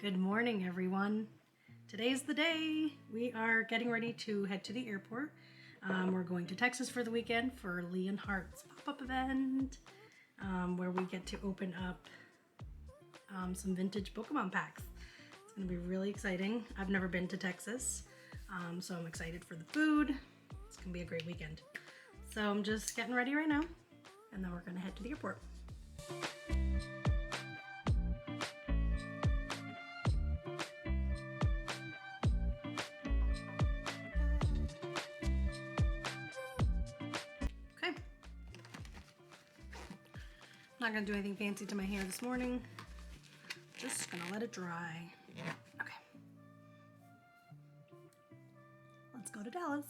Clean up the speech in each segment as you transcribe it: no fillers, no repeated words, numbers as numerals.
Good morning, everyone. Today's the day. We are getting ready to head to the airport. We're going to Texas for the weekend for Leonhart's pop-up event, where we get to open up some vintage Pokemon packs. It's going to be really exciting. I've never been to Texas, so I'm excited for the food. It's going to be a great weekend. So I'm just getting ready right now, and then we're going to head to the airport. Not gonna do anything fancy to my hair this morning. Just gonna let it dry. Okay. Let's go to Dallas.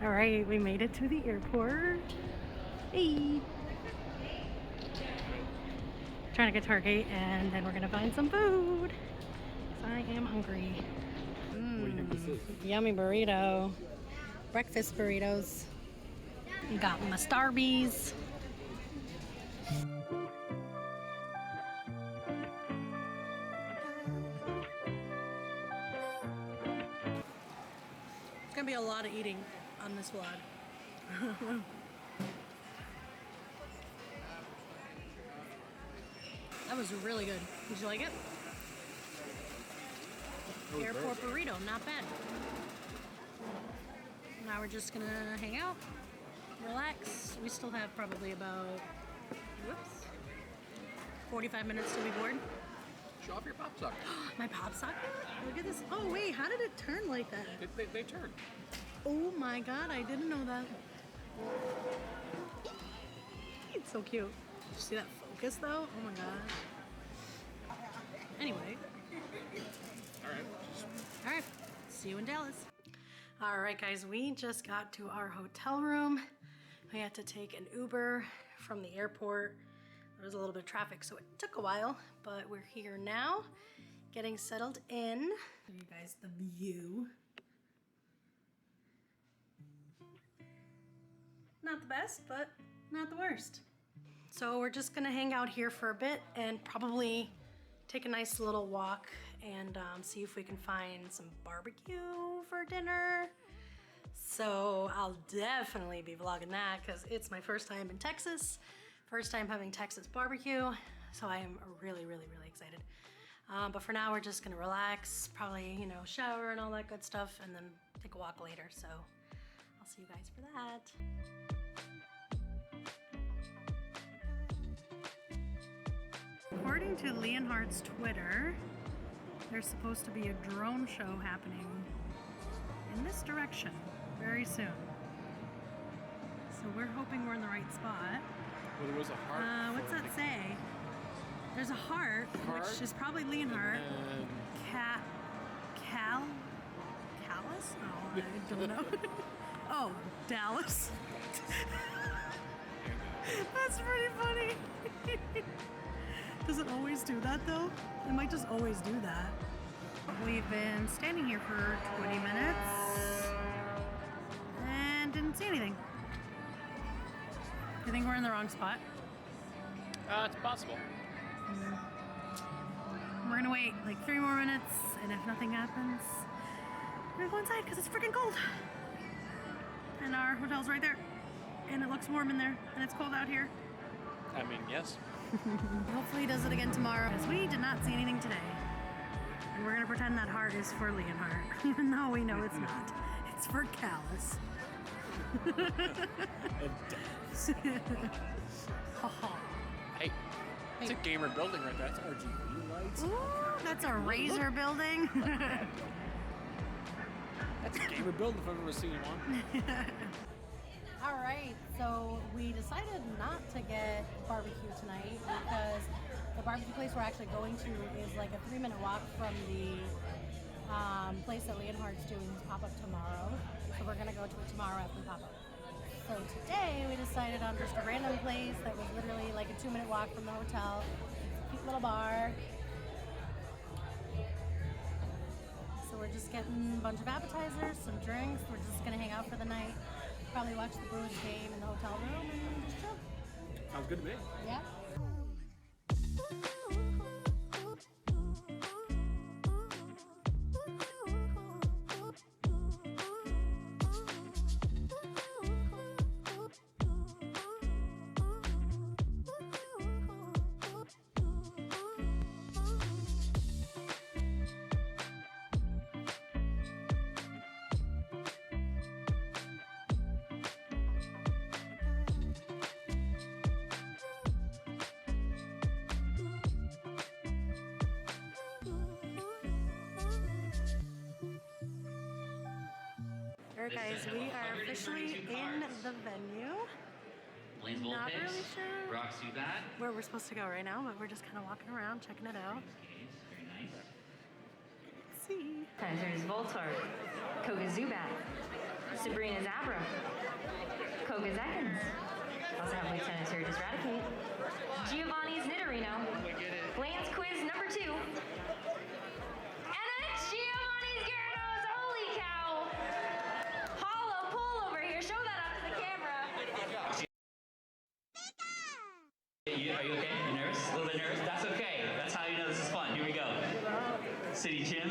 All right, we made it to the airport. Hey. Trying to get to our gate, and then we're gonna find some food. Cause I am hungry. What do you think this is? Yummy burrito. Breakfast burritos. You got my Starbies. It's gonna be a lot of eating on this vlog. That was really good. Did you like it? Airport burrito, not bad. Now we're just gonna hang out, relax. We still have probably about, 45 minutes till we board. Show off your pop socket. My pop socket? Look at this. Oh wait, how did it turn like that? They turn. Oh my god, I didn't know that. It's so cute. Did you see that focus though? Oh my god. Anyway. All right. See you in Dallas. All right, guys, we just got to our hotel room. We had to take an Uber from the airport. There was a little bit of traffic, so it took a while, but we're here now, getting settled in. Show you guys the view. Not the best, but not the worst. So we're just gonna hang out here for a bit and probably take a nice little walk and see if we can find some barbecue for dinner. So I'll definitely be vlogging that because it's my first time in Texas, first time having Texas barbecue. So I am really, really, really excited. But for now, we're just gonna relax, probably, shower and all that good stuff, and then take a walk later. So I'll see you guys for that. According to Leonhart's Twitter, there's supposed to be a drone show happening in this direction very soon. So we're hoping we're in the right spot. Well, there was a heart. What's that say? There's a heart, which is probably Leonhart. Callus? Oh, I don't know. Oh, Dallas. That's pretty funny. Does it always do that though? It might just always do that. We've been standing here for 20 minutes and didn't see anything. You think we're in the wrong spot? It's possible. We're gonna wait like 3 more minutes, and if nothing happens, we're gonna go inside because it's freaking cold. And our hotel's right there. And it looks warm in there, and it's cold out here. I mean, yes. Hopefully he does it again tomorrow, because we did not see anything today. And we're gonna pretend that heart is for Leonhart, even though we know it's not. It's for Callus. Hey, it's a gamer building right there. That's RGB lights. Ooh, that's a Razer building. That's a gamer building if I've ever seen one. All right, so we decided not to get barbecue tonight because the barbecue place we're actually going to is like a 3-minute walk from the place that Leonhart's doing his pop-up tomorrow. So we're gonna go to it tomorrow after the pop-up. So today we decided on just a random place that was literally like a 2-minute walk from the hotel. It's a cute little bar. So So we're just getting a bunch of appetizers, some drinks. We're just gonna hang out for the night. Probably watch the Blues game in the hotel room and just chill. Sounds good to me. Yeah. Alright guys, we are officially in the venue. Not really sure where we're supposed to go right now, but we're just kind of walking around, checking it out. Let's see. Tennisers Voltart, Koga Zubat, Sabrina Zabra, Koga Zekins. Also have Wake Tennisers Eradicate, Giovanni's Nidorino, Lance Quiz number 2, and then it's Giovanni's Gyarados. Holy cow! Hollow pull over here. Show that up to the camera. Are you okay? You nervous? A little bit nervous? That's okay. That's how you know this is fun. Here we go. City Gym.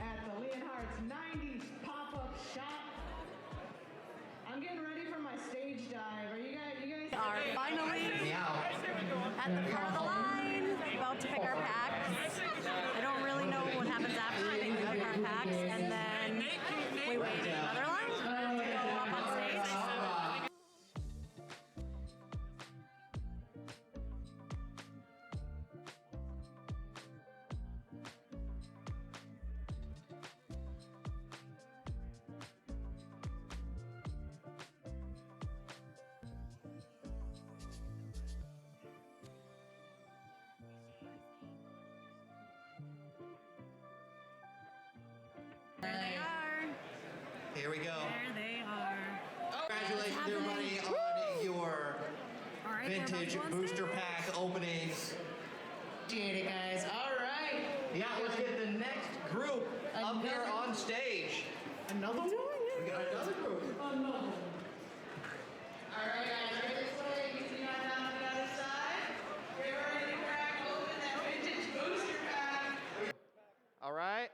At the Leonhart's 90s pop-up shop. I'm getting ready for my stage dive. Are you guys? Are finally at the front of the line, about to pick our packs. I don't really know what happens after. I think we pick our packs and then we wait in another line to go up on stage. There they are. Here we go. There they are. Congratulations, everybody, on your All right, vintage they're about to go on booster stage. pack openings. Appreciate it, guys. All right. Yeah, let's get the next group up here on stage. Another one? We got another group. All right, guys. Right this way. You see that down on the other side? Get ready to crack open that vintage booster pack. All right.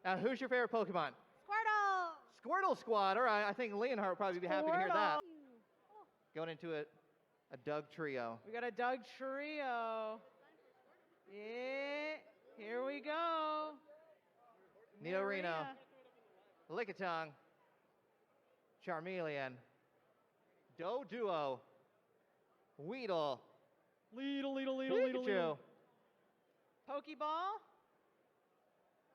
Now, who's your favorite Pokemon? Squirtle! Squirtle Squad. All right. I think Leonhart would probably be happy to hear that. Going into a Doug trio. We got a Doug trio. Yeah. Here we go. Nidorino, Lickitung, Charmeleon, Doduo, Weedle, Pikachu, Pokeball.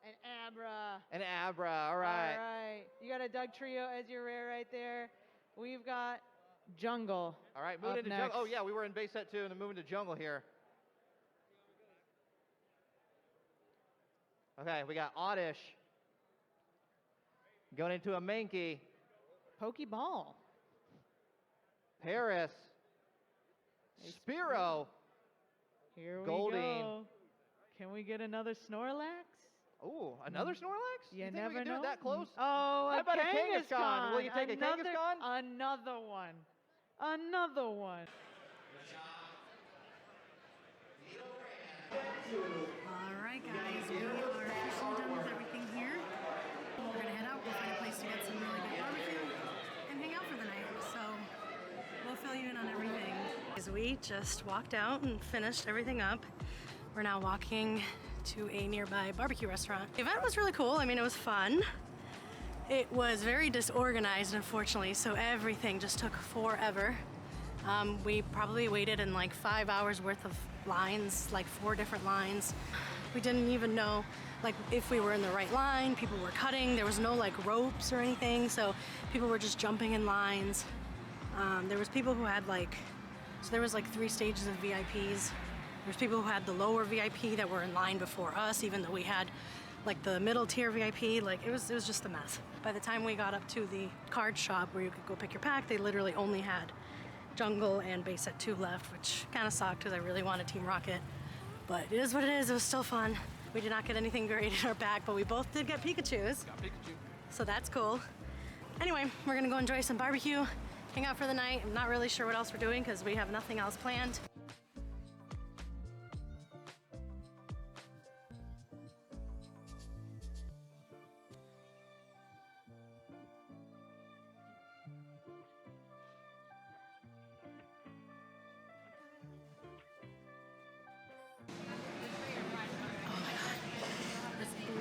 And Abra. and Abra. All right. All right. You got a Doug trio as your rare right there. We've got Jungle. All right. Moving Up into next. jungle. Oh yeah, we were in base set 2 and then moving to jungle here. Okay, we got Oddish. Going into a Mankey. Pokeball. Paris. Spearow. Here we Goldeen. go. Can we get another Snorlax? Ooh, another Snorlax? You think never we can do know. it that close? Oh, How about a Kangaskhan? Kangaskhan. Will you take a Kangaskhan? Another one. Another one. All right, guys, we are officially done with everything here. We're gonna head out, go find a place to get some really good barbecue and hang out for the night. So we'll fill you in on everything. As we just walked out and finished everything up, we're now walking to a nearby barbecue restaurant. The event was really cool. I mean, it was fun. It was very disorganized, unfortunately, so everything just took forever. We probably waited in like 5 hours worth of lines, like 4 different lines. We didn't even know like if we were in the right line. People were cutting. There was no like ropes or anything, so people were just jumping in lines. There was people who had like, so there was like 3 stages of VIPs. There's people who had the lower VIP that were in line before us, even though we had like the middle tier VIP. Like it was just a mess. By the time we got up to the card shop where you could go pick your pack, they literally only had Jungle and Base Set 2 left, which kind of sucked because I really wanted Team Rocket. But it is what it is. It was still fun. We did not get anything great in our pack, but we both did get Pikachus. Got Pikachu. So that's cool. Anyway, we're gonna go enjoy some barbecue, hang out for the night. I'm not really sure what else we're doing because we have nothing else planned.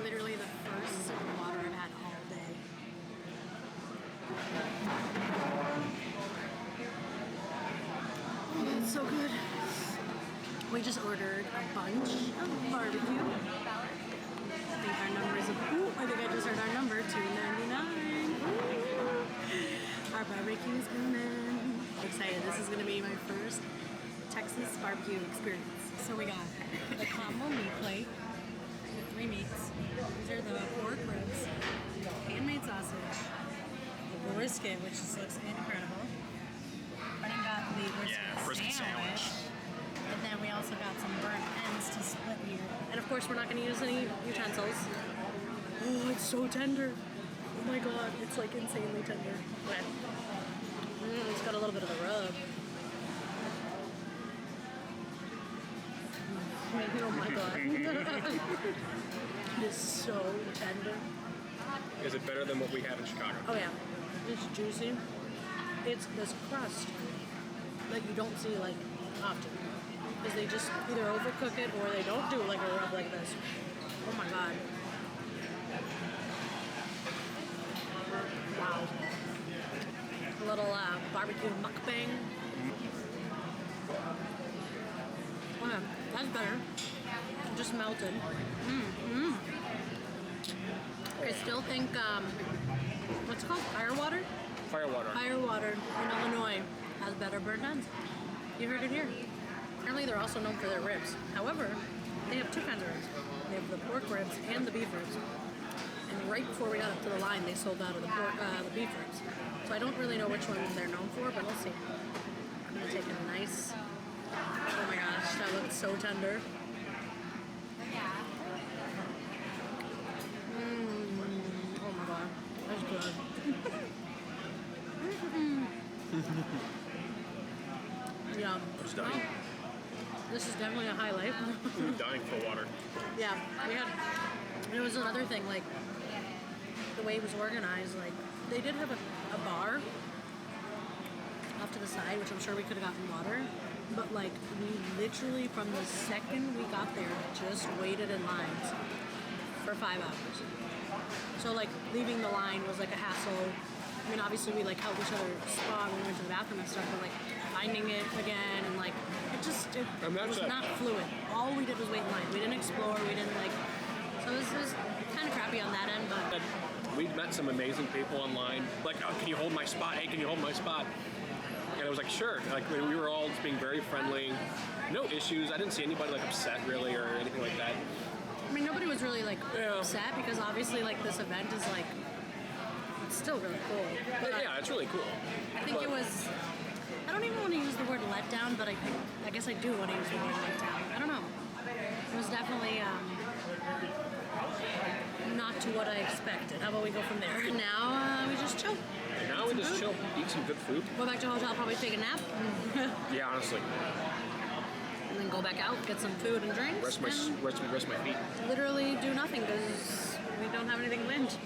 Literally the first sip of water I've had all day. Oh, it's so good. We just ordered a bunch of barbecue. I think our number is I think I just heard our number, $2.99. Our barbecue's coming. I'm excited. This is gonna be my first Texas barbecue experience. So we got the combo meat plate. 3 meats. These are the pork ribs, handmade sausage, the brisket, which just looks incredible. I then got the brisket sandwich. And then we also got some burnt ends to split here. And of course, we're not going to use any utensils. Oh, it's so tender. Oh my god, it's like insanely tender. Okay. It's got a little bit of a rub. Oh my god. It is so tender. Is it better than what we have in Chicago? Oh yeah. It's juicy. It's this crust that you don't see like often. Because they just either overcook it or they don't do like a rub like this. Oh my god. Wow. A little barbecue mukbang. Oh yeah, that's better. Just melted. I still think, what's it called? Firewater? Firewater. Firewater in Illinois has better burnt ends. You heard it here. Apparently they're also known for their ribs. However, they have 2 kinds of ribs. They have the pork ribs and the beef ribs. And right before we got up to the line, they sold out of the beef ribs. So I don't really know which one they're known for, but we'll see. I'm gonna take a nice, oh my gosh, that looks so tender. Oh my god, that's good. Yeah. It's dying. This is definitely a highlight. I'm dying for water. Yeah, we had, it was another thing, like, the way it was organized, like, they did have a bar off to the side, which I'm sure we could have gotten water, but, like, we literally, from the second we got there, just waited in lines for 5 hours. So, like, leaving the line was, like, a hassle. I mean, obviously, we, like, helped each other spot when we went to the bathroom and stuff, but, like, finding it again, and, like, it was not fluid. All we did was wait in line. We didn't explore, we didn't, like, so it was kind of crappy on that end, but... We met some amazing people online. Like, oh, can you hold my spot? Hey, can you hold my spot? And I was like, sure. Like, we were all just being very friendly. No issues. I didn't see anybody, like, upset, really, or anything like that. I mean, nobody was really, like, upset, because obviously, like, this event is, like, it's still really cool. But Yeah, it's really cool. I think it was... I don't even want to use the word letdown, but I guess I do want to use the word letdown. I don't know. It was definitely not to what I expected. How about we go from there? Now we just chill. Now we just chill, eat some good food. Go back to the hotel, probably take a nap. Yeah, honestly. And then go back out, get some food and drinks. Rest my feet. Literally do nothing because we don't have anything planned.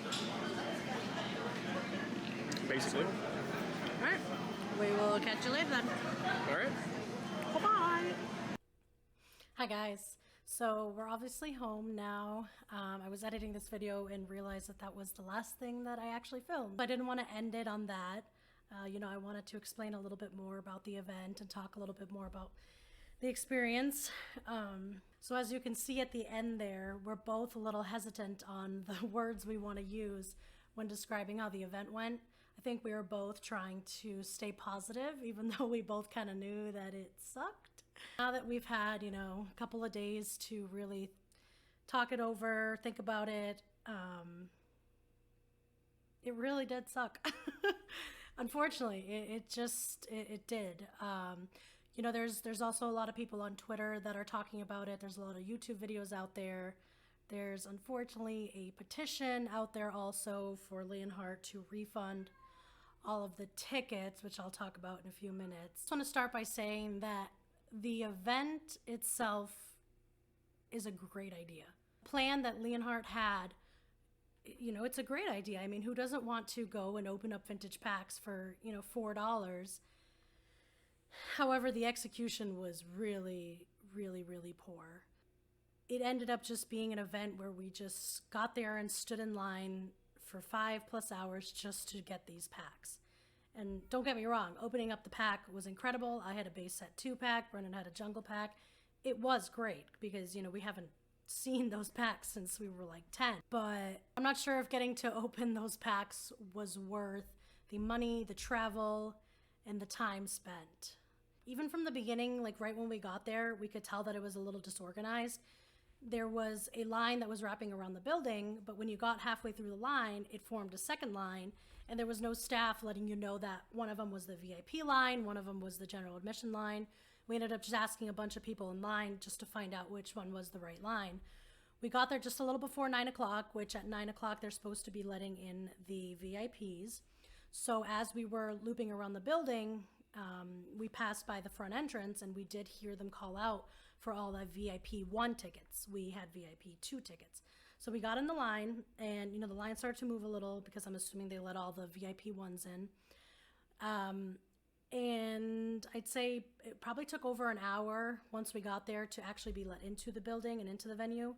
Basically. All right. We will catch you later then. All right. Bye-bye. Hi guys. So we're obviously home now. I was editing this video and realized that that was the last thing that I actually filmed. I didn't want to end it on that. I wanted to explain a little bit more about the event and talk a little bit more about the experience. So as you can see at the end there, we're both a little hesitant on the words we want to use when describing how the event went. I think we were both trying to stay positive, even though we both kind of knew that it sucked. Now that we've had, a couple of days to really talk it over, think about it, it really did suck. Unfortunately, it did. There's also a lot of people on Twitter that are talking about it. There's a lot of YouTube videos out there. There's unfortunately a petition out there also for Leonhart to refund all of the tickets, which I'll talk about in a few minutes. I just want to start by saying that the event itself is a great idea. The plan that Leonhart had, it's a great idea. I mean, who doesn't want to go and open up vintage packs for, $4? However, the execution was really, really, really poor. It ended up just being an event where we just got there and stood in line for 5+ hours just to get these packs. And don't get me wrong, opening up the pack was incredible. I had a base set 2-pack, Brennan had a jungle pack. It was great because, we haven't seen those packs since we were like 10. But I'm not sure if getting to open those packs was worth the money, the travel, and the time spent. Even from the beginning, like right when we got there, we could tell that it was a little disorganized. There was a line that was wrapping around the building, but when you got halfway through the line, it formed a second line, and there was no staff letting you know that one of them was the VIP line, one of them was the general admission line. We ended up just asking a bunch of people in line just to find out which one was the right line. We got there just a little before 9 o'clock, which at 9 o'clock they're supposed to be letting in the VIPs. So as we were looping around the building, we passed by the front entrance and we did hear them call out for all the VIP 1 tickets. We had VIP 2 tickets. So we got in the line and, the line started to move a little because I'm assuming they let all the VIP 1s in. And I'd say it probably took over an hour once we got there to actually be let into the building and into the venue.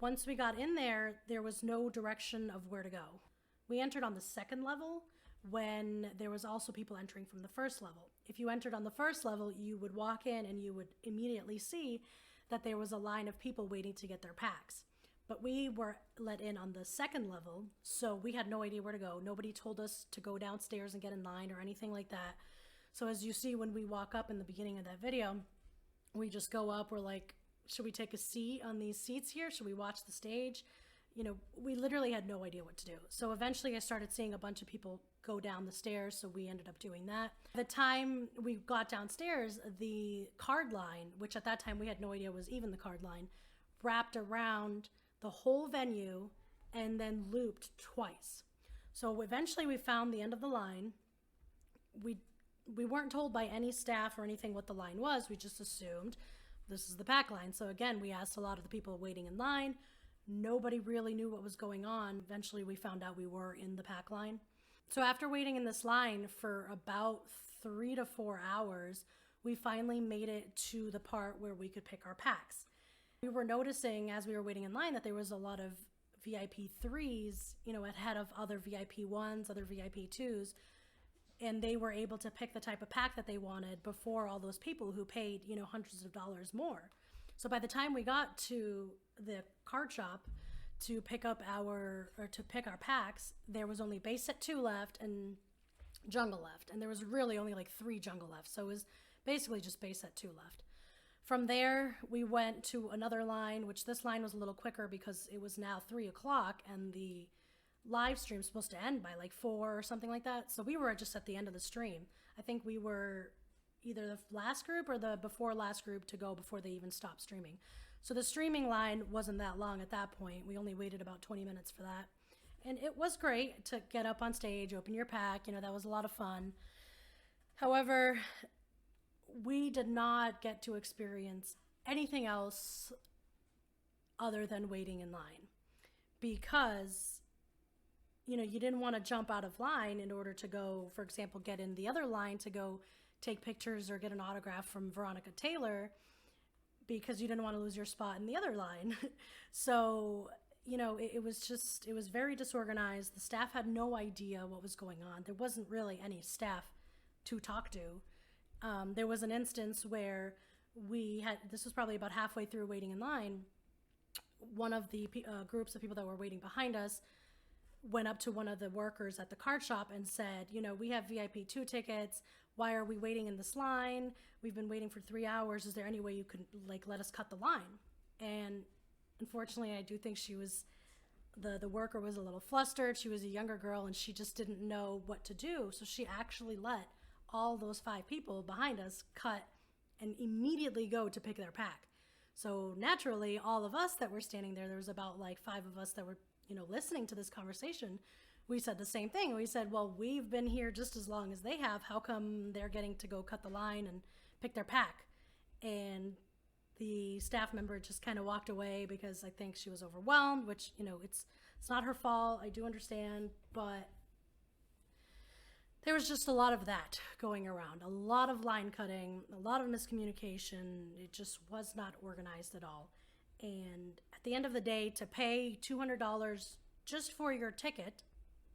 Once we got in there, there was no direction of where to go. We entered on the second level when there was also people entering from the first level. If you entered on the first level, you would walk in and you would immediately see that there was a line of people waiting to get their packs. But we were let in on the second level, so we had no idea where to go. Nobody told us to go downstairs and get in line or anything like that. So as you see when we walk up in the beginning of that video, we just go up, we're like, should we take a seat on these seats here? Should we watch the stage? We literally had no idea what to do. So eventually I started seeing a bunch of people go down the stairs, so we ended up doing that. By the time we got downstairs, the card line, which at that time we had no idea was even the card line, wrapped around the whole venue and then looped twice. So eventually we found the end of the line. We weren't told by any staff or anything what the line was. We just assumed this is the pack line. So again, we asked a lot of the people waiting in line. Nobody really knew what was going on. Eventually we found out we were in the pack line. So after waiting in this line for about 3 to 4 hours, we finally made it to the part where we could pick our packs. We were noticing as we were waiting in line that there was a lot of VIP 3s, ahead of other VIP 1s, other VIP 2s, and they were able to pick the type of pack that they wanted before all those people who paid, hundreds of dollars more. So by the time we got to the card shop to pick our packs, there was only base set 2 left and jungle left, and there was really only like 3 jungle left. So it was basically just base set 2 left. From there, we went to another line, which this line was a little quicker because it was now 3 o'clock and the live stream was supposed to end by like 4 or something like that. So we were just at the end of the stream. I think we were either the last group or the before last group to go before they even stopped streaming. So the streaming line wasn't that long at that point. We only waited about 20 minutes for that. And it was great to get up on stage, open your pack, that was a lot of fun. However, we did not get to experience anything else other than waiting in line because, you didn't want to jump out of line in order to go, for example, get in the other line to go take pictures or get an autograph from Veronica Taylor because you didn't want to lose your spot in the other line. So, you know, it was very disorganized. The staff had no idea what was going on. There wasn't really any staff to talk to. There was an instance where this was probably about halfway through waiting in line. One of the groups of people that were waiting behind us went up to one of the workers at the card shop and said, you know, we have VIP 2 tickets. Why are we waiting in this line? We've been waiting for 3 hours. Is there any way you could like let us cut the line? And unfortunately, I do think the worker was a little flustered. She was a younger girl and she just didn't know what to do. So she actually let all those 5 people behind us cut and immediately go to pick their pack. So naturally, all of us that were standing there was about like 5 of us that were, you know, listening to this conversation. We said the same thing. We said, well, we've been here just as long as they have. How come they're getting to go cut the line and pick their pack? And the staff member just kind of walked away because I think she was overwhelmed, which, you know, it's not her fault. I do understand, but there was just a lot of that going around, a lot of line cutting, a lot of miscommunication. It just was not organized at all. And at the end of the day, to pay $200 just for your ticket,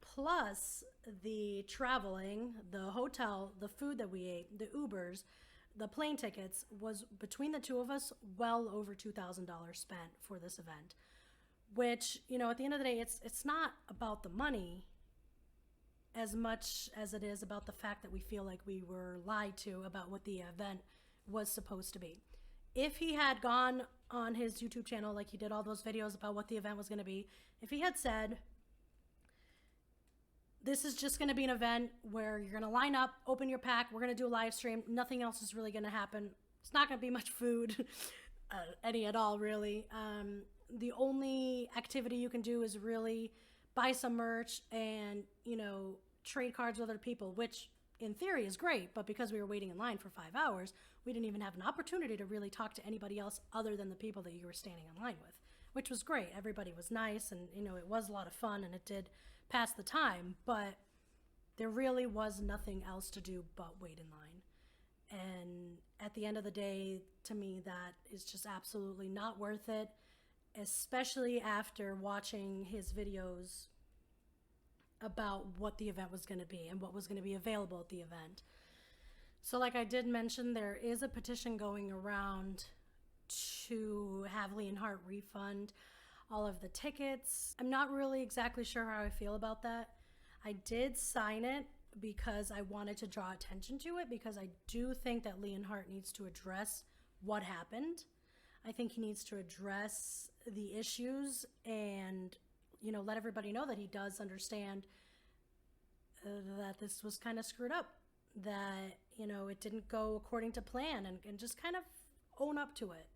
plus the traveling, the hotel, the food that we ate, the Ubers, the plane tickets, was between the 2 of us well over $2,000 spent for this event. Which, you know, at the end of the day, it's not about the money as much as it is about the fact that we feel like we were lied to about what the event was supposed to be. If he had gone on his YouTube channel, like he did all those videos about what the event was going to be, if he had said, this is just going to be an event where you're going to line up, open your pack, we're going to do a live stream, nothing else is really going to happen. It's not going to be much food, any at all, really. The only activity you can do is really buy some merch and, you know, trade cards with other people, which in theory is great, but because we were waiting in line for 5 hours, we didn't even have an opportunity to really talk to anybody else other than the people that you were standing in line with, which was great. Everybody was nice and, you know, it was a lot of fun and it did pass the time, but there really was nothing else to do but wait in line. And at the end of the day, to me, that is just absolutely not worth it, especially after watching his videos about what the event was going to be and what was going to be available at the event. So like I did mention, there is a petition going around to have Leonhart refund all of the tickets. I'm not really exactly sure how I feel about that. I did sign it because I wanted to draw attention to it, because I do think that Leonhart needs to address what happened. I think he needs to address the issues and, you know, let everybody know that he does understand that this was kind of screwed up, that, you know, it didn't go according to plan, and just kind of own up to it.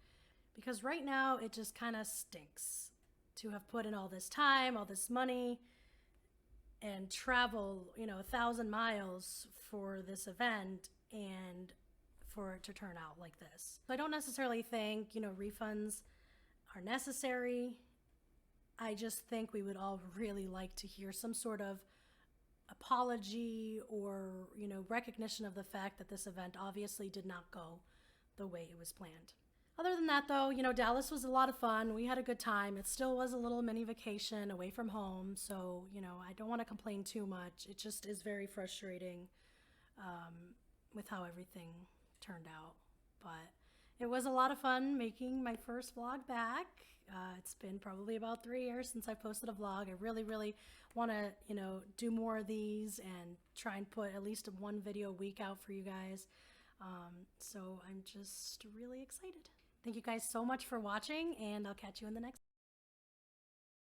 Because right now it just kind of stinks to have put in all this time, all this money, and travel, you know, 1,000 miles for this event and for it to turn out like this. So I don't necessarily think, you know, refunds are necessary. I just think we would all really like to hear some sort of apology or, you know, recognition of the fact that this event obviously did not go the way it was planned. Other than that, though, you know, Dallas was a lot of fun. We had a good time. It still was a little mini vacation away from home. So, you know, I don't want to complain too much. It just is very frustrating with how everything turned out. But it was a lot of fun making my first vlog back. It's been probably about 3 years since I posted a vlog. I really, really want to, you know, do more of these and try and put at least 1 video a week out for you guys. So I'm just really excited. Thank you guys so much for watching, and I'll catch you in the next